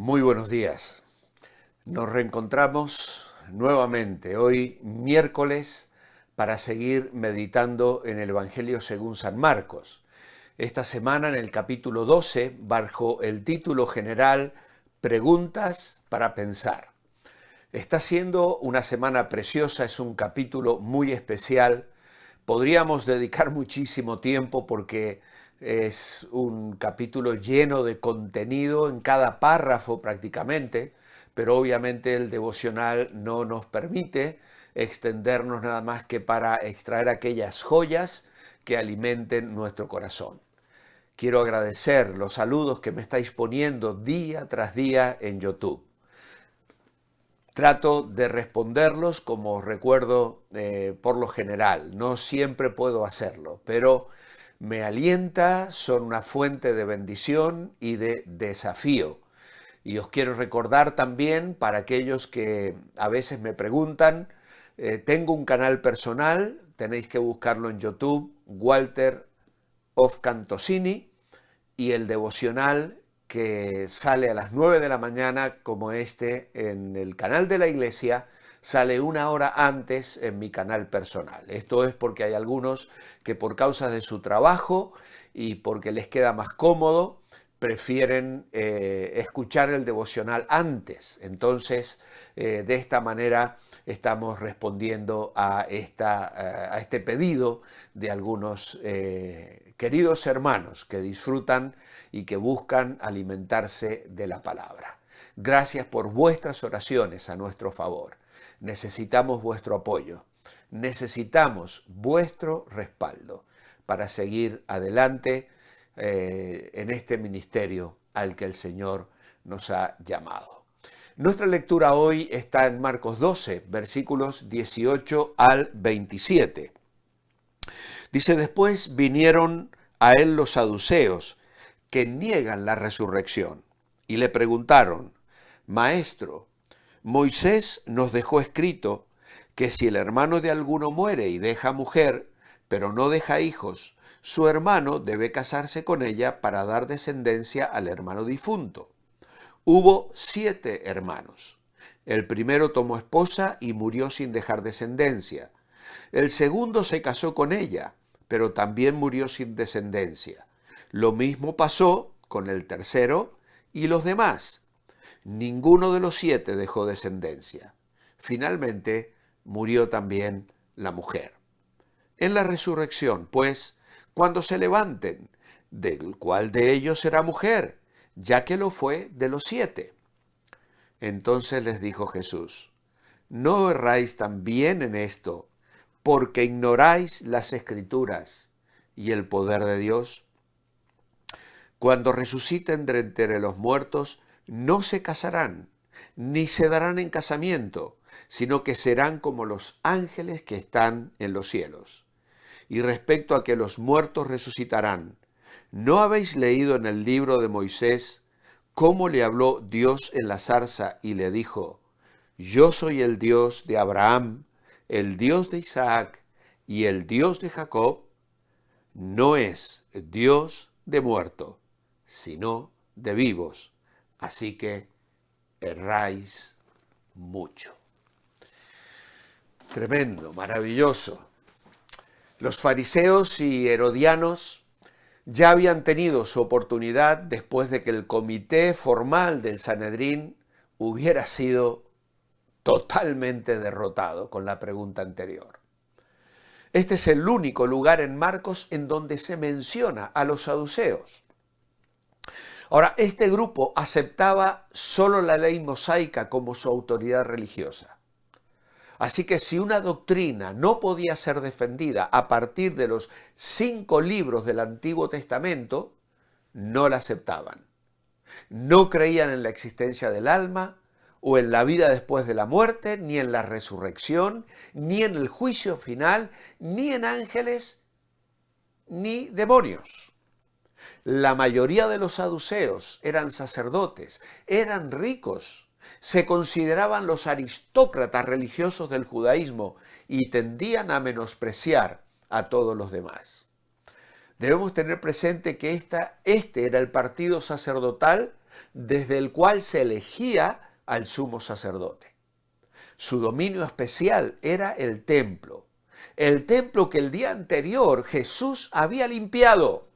Muy buenos días. Nos reencontramos nuevamente hoy miércoles para seguir meditando en el Evangelio según San Marcos. Esta semana en el capítulo 12, bajo el título general Preguntas para pensar. Está siendo una semana preciosa, es un capítulo muy especial. Podríamos dedicar muchísimo tiempo porque es un capítulo lleno de contenido en cada párrafo prácticamente, pero obviamente el devocional no nos permite extendernos nada más que para extraer aquellas joyas que alimenten nuestro corazón. Quiero agradecer los saludos que me estáis poniendo día tras día en YouTube. Trato de responderlos como recuerdo por lo general. No siempre puedo hacerlo, pero me alienta, son una fuente de bendición y de desafío. Y os quiero recordar también, para aquellos que a veces me preguntan, tengo un canal personal, tenéis que buscarlo en YouTube, Walter of Cantosini, y el devocional que sale a las 9 de la mañana, como este, en el canal de la iglesia, sale una hora antes en mi canal personal. Esto es porque hay algunos que por causa de su trabajo y porque les queda más cómodo, prefieren escuchar el devocional antes. Entonces, de esta manera estamos respondiendo a este pedido de algunos queridos hermanos que disfrutan y que buscan alimentarse de la palabra. Gracias por vuestras oraciones a nuestro favor. Necesitamos vuestro apoyo, necesitamos vuestro respaldo para seguir adelante en este ministerio al que el Señor nos ha llamado. Nuestra lectura hoy está en Marcos 12, versículos 18 al 27. Dice: después vinieron a él los saduceos, que niegan la resurrección, y le preguntaron: Maestro, Moisés nos dejó escrito que si el hermano de alguno muere y deja mujer, pero no deja hijos, su hermano debe casarse con ella para dar descendencia al hermano difunto. Hubo 7 hermanos. El primero tomó esposa y murió sin dejar descendencia. El segundo se casó con ella, pero también murió sin descendencia. Lo mismo pasó con el tercero y los demás. Ninguno de los 7 dejó descendencia. Finalmente murió también la mujer. En la resurrección, pues, cuando se levanten, ¿del cuál de ellos será mujer? Ya que lo fue de los 7. Entonces les dijo Jesús: no erráis también en esto, porque ignoráis las Escrituras y el poder de Dios. Cuando resuciten de entre los muertos, no se casarán, ni se darán en casamiento, sino que serán como los ángeles que están en los cielos. Y respecto a que los muertos resucitarán, ¿no habéis leído en el libro de Moisés cómo le habló Dios en la zarza y le dijo: yo soy el Dios de Abraham, el Dios de Isaac y el Dios de Jacob? No es Dios de muertos, sino de vivos. Así que erráis mucho. Tremendo, maravilloso. Los fariseos y herodianos ya habían tenido su oportunidad después de que el comité formal del Sanedrín hubiera sido totalmente derrotado con la pregunta anterior. Este es el único lugar en Marcos en donde se menciona a los saduceos. Ahora, este grupo aceptaba solo la ley mosaica como su autoridad religiosa. Así que si una doctrina no podía ser defendida a partir de los 5 libros del Antiguo Testamento, no la aceptaban. No creían en la existencia del alma, o en la vida después de la muerte, ni en la resurrección, ni en el juicio final, ni en ángeles, ni demonios. La mayoría de los saduceos eran sacerdotes, eran ricos, se consideraban los aristócratas religiosos del judaísmo y tendían a menospreciar a todos los demás. Debemos tener presente que este era el partido sacerdotal desde el cual se elegía al sumo sacerdote. Su dominio especial era el templo que el día anterior Jesús había limpiado.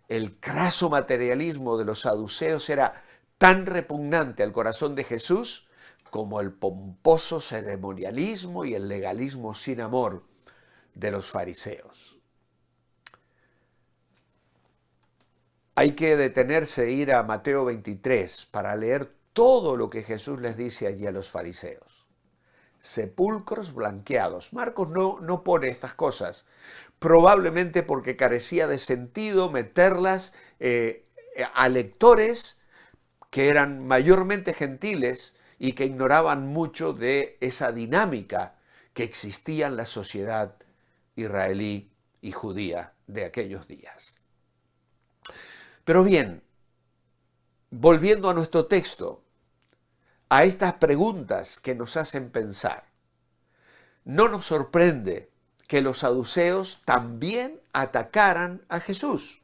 El craso materialismo de los saduceos era tan repugnante al corazón de Jesús como el pomposo ceremonialismo y el legalismo sin amor de los fariseos. Hay que detenerse e ir a Mateo 23 para leer todo lo que Jesús les dice allí a los fariseos. Sepulcros blanqueados. Marcos no pone estas cosas, probablemente porque carecía de sentido meterlas a lectores que eran mayormente gentiles y que ignoraban mucho de esa dinámica que existía en la sociedad israelí y judía de aquellos días. Pero bien, volviendo a nuestro texto, a estas preguntas que nos hacen pensar, no nos sorprende que los saduceos también atacaran a Jesús.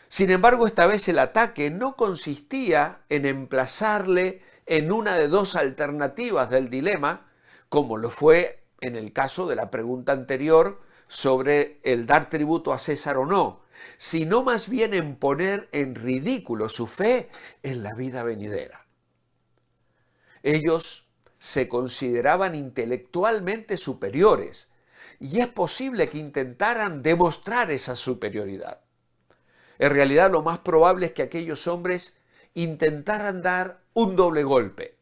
Sin embargo, esta vez el ataque no consistía en emplazarle en una de dos alternativas del dilema, como lo fue en el caso de la pregunta anterior sobre el dar tributo a César o no, sino más bien en poner en ridículo su fe en la vida venidera. Ellos se consideraban intelectualmente superiores y es posible que intentaran demostrar esa superioridad. En realidad, lo más probable es que aquellos hombres intentaran dar un doble golpe.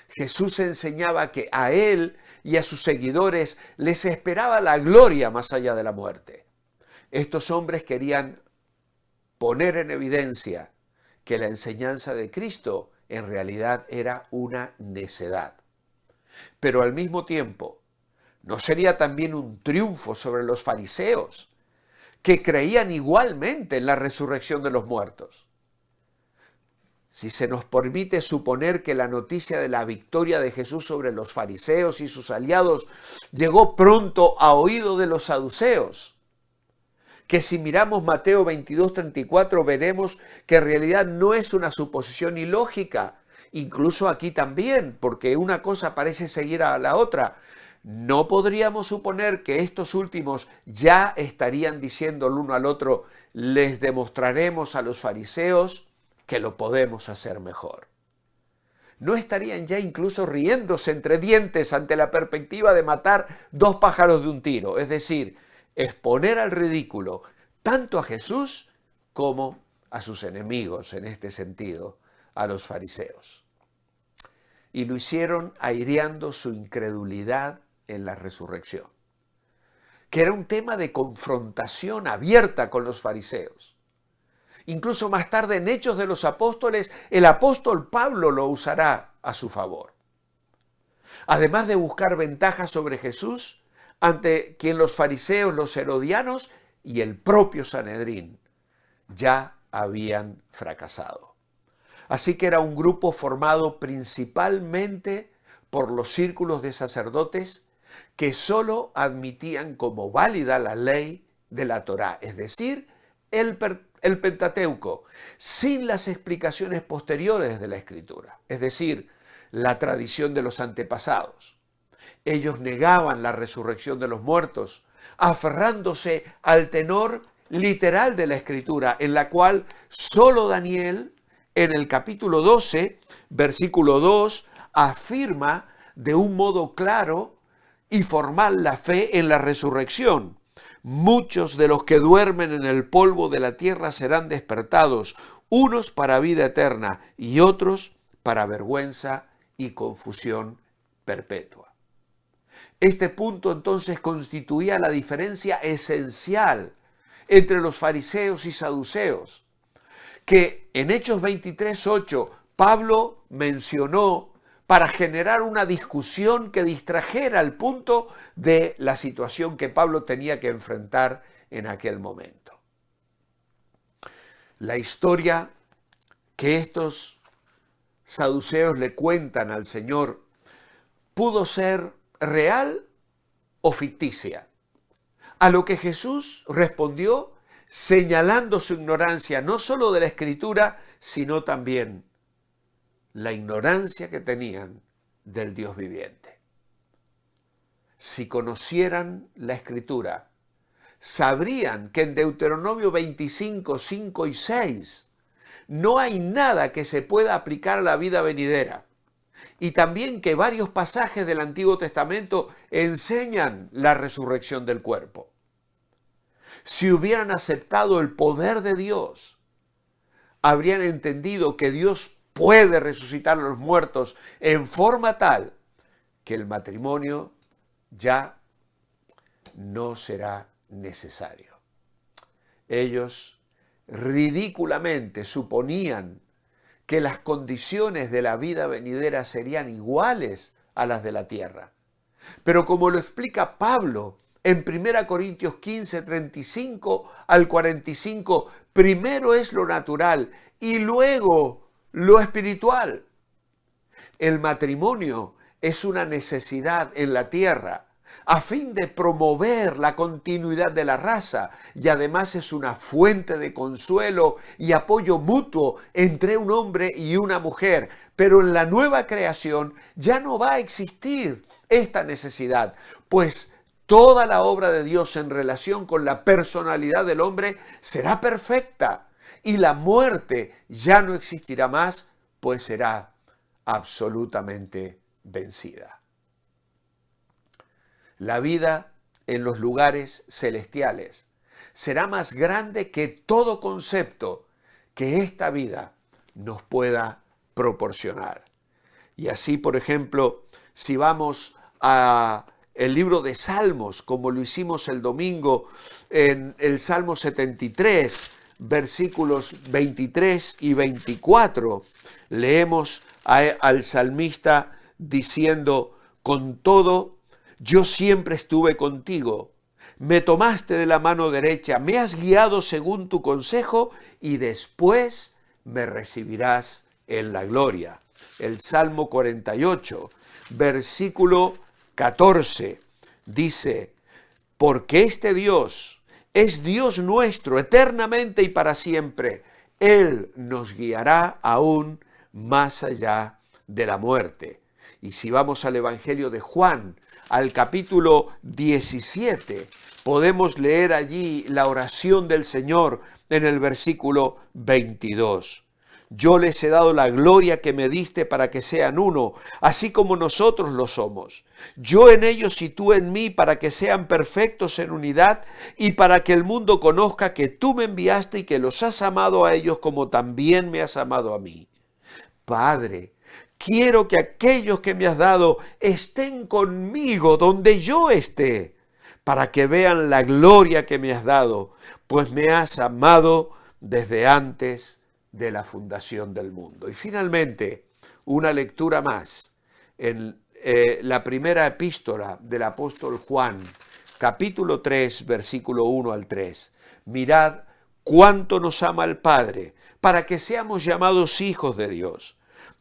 Jesús enseñaba que a él y a sus seguidores les esperaba la gloria más allá de la muerte. Estos hombres querían poner en evidencia que la enseñanza de Cristo en realidad era una necedad. Pero al mismo tiempo, ¿no sería también un triunfo sobre los fariseos, que creían igualmente en la resurrección de los muertos? Si se nos permite suponer que la noticia de la victoria de Jesús sobre los fariseos y sus aliados llegó pronto a oído de los saduceos, que si miramos Mateo 22:34 veremos que en realidad no es una suposición ilógica, incluso aquí también, porque una cosa parece seguir a la otra. ¿No podríamos suponer que estos últimos ya estarían diciendo el uno al otro, les demostraremos a los fariseos que lo podemos hacer mejor? ¿No estarían ya incluso riéndose entre dientes ante la perspectiva de matar dos pájaros de un tiro? Es decir, exponer al ridículo tanto a Jesús como a sus enemigos, en este sentido, a los fariseos. Y lo hicieron aireando su incredulidad en la resurrección, que era un tema de confrontación abierta con los fariseos. Incluso más tarde en Hechos de los Apóstoles, el apóstol Pablo lo usará a su favor. Además de buscar ventajas sobre Jesús, ante quien los fariseos, los herodianos y el propio Sanedrín ya habían fracasado. Así que era un grupo formado principalmente por los círculos de sacerdotes que solo admitían como válida la ley de la Torá, es decir, el Pentateuco, sin las explicaciones posteriores de la Escritura, es decir, la tradición de los antepasados. Ellos negaban la resurrección de los muertos, aferrándose al tenor literal de la Escritura, en la cual solo Daniel, en el capítulo 12, versículo 2, afirma de un modo claro y formal la fe en la resurrección. Muchos de los que duermen en el polvo de la tierra serán despertados, unos para vida eterna y otros para vergüenza y confusión perpetua. Este punto entonces constituía la diferencia esencial entre los fariseos y saduceos, que en Hechos 23:8 Pablo mencionó para generar una discusión que distrajera al punto de la situación que Pablo tenía que enfrentar en aquel momento. La historia que estos saduceos le cuentan al Señor pudo ser real o ficticia. A lo que Jesús respondió señalando su ignorancia no solo de la Escritura, sino también la ignorancia que tenían del Dios viviente. Si conocieran la Escritura, sabrían que en Deuteronomio 25, 5 y 6 no hay nada que se pueda aplicar a la vida venidera. Y también que varios pasajes del Antiguo Testamento enseñan la resurrección del cuerpo. Si hubieran aceptado el poder de Dios, habrían entendido que Dios puede resucitar a los muertos en forma tal que el matrimonio ya no será necesario. Ellos ridículamente suponían que las condiciones de la vida venidera serían iguales a las de la tierra. Pero como lo explica Pablo en 1 Corintios 15, 35 al 45, primero es lo natural y luego lo espiritual. El matrimonio es una necesidad en la tierra a fin de promover la continuidad de la raza y además es una fuente de consuelo y apoyo mutuo entre un hombre y una mujer. Pero en la nueva creación ya no va a existir esta necesidad, pues toda la obra de Dios en relación con la personalidad del hombre será perfecta y la muerte ya no existirá más, pues será absolutamente vencida. La vida en los lugares celestiales será más grande que todo concepto que esta vida nos pueda proporcionar. Y así, por ejemplo, si vamos a el libro de Salmos, como lo hicimos el domingo en el Salmo 73, versículos 23 y 24, leemos al salmista diciendo: con todo, yo siempre estuve contigo, me tomaste de la mano derecha, me has guiado según tu consejo y después me recibirás en la gloria. El Salmo 48, versículo 14, dice: porque este Dios es Dios nuestro eternamente y para siempre. Él nos guiará aún más allá de la muerte. Y si vamos al Evangelio de Juan, al capítulo 17, podemos leer allí la oración del Señor en el versículo 22. Yo les he dado la gloria que me diste para que sean uno, así como nosotros lo somos. Yo en ellos y tú en mí, para que sean perfectos en unidad y para que el mundo conozca que tú me enviaste y que los has amado a ellos como también me has amado a mí. Padre, quiero que aquellos que me has dado estén conmigo donde yo esté, para que vean la gloria que me has dado, pues me has amado desde antes de la fundación del mundo. Y finalmente, una lectura más en la primera epístola del apóstol Juan, capítulo 3, versículo 1 al 3. Mirad cuánto nos ama el Padre, para que seamos llamados hijos de Dios.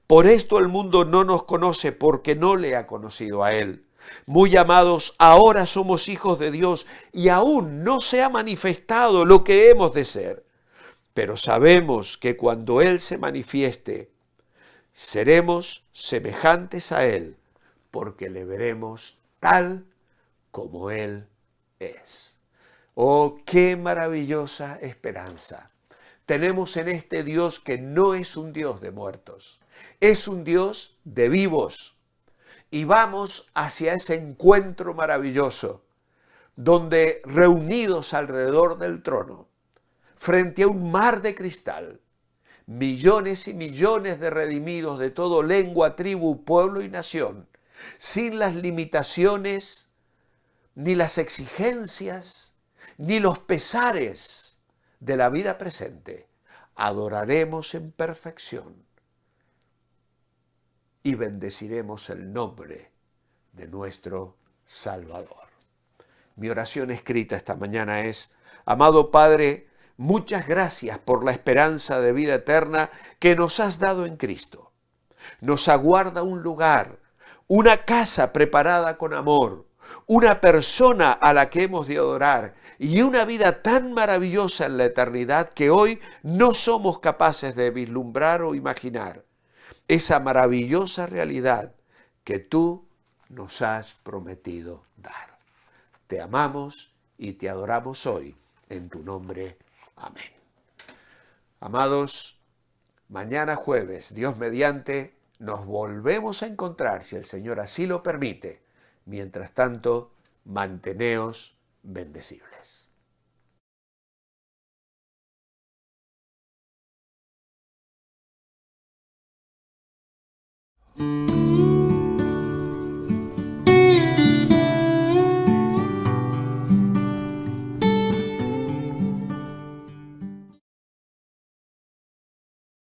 Por esto el mundo no nos conoce, porque no le ha conocido a Él. Muy amados, ahora somos hijos de Dios y aún no se ha manifestado lo que hemos de ser. Pero sabemos que cuando Él se manifieste, seremos semejantes a Él, porque le veremos tal como Él es. Oh, qué maravillosa esperanza tenemos en este Dios que no es un Dios de muertos, es un Dios de vivos. Y vamos hacia ese encuentro maravilloso, donde reunidos alrededor del trono, frente a un mar de cristal, millones y millones de redimidos de todo lengua, tribu, pueblo y nación, sin las limitaciones, ni las exigencias, ni los pesares de la vida presente, adoraremos en perfección y bendeciremos el nombre de nuestro Salvador. Mi oración escrita esta mañana es: amado Padre, muchas gracias por la esperanza de vida eterna que nos has dado en Cristo. Nos aguarda un lugar, una casa preparada con amor, una persona a la que hemos de adorar y una vida tan maravillosa en la eternidad que hoy no somos capaces de vislumbrar o imaginar. Esa maravillosa realidad que tú nos has prometido dar. Te amamos y te adoramos hoy en tu nombre. Amén. Amados, mañana jueves, Dios mediante, nos volvemos a encontrar si el Señor así lo permite. Mientras tanto, manteneos bendecibles.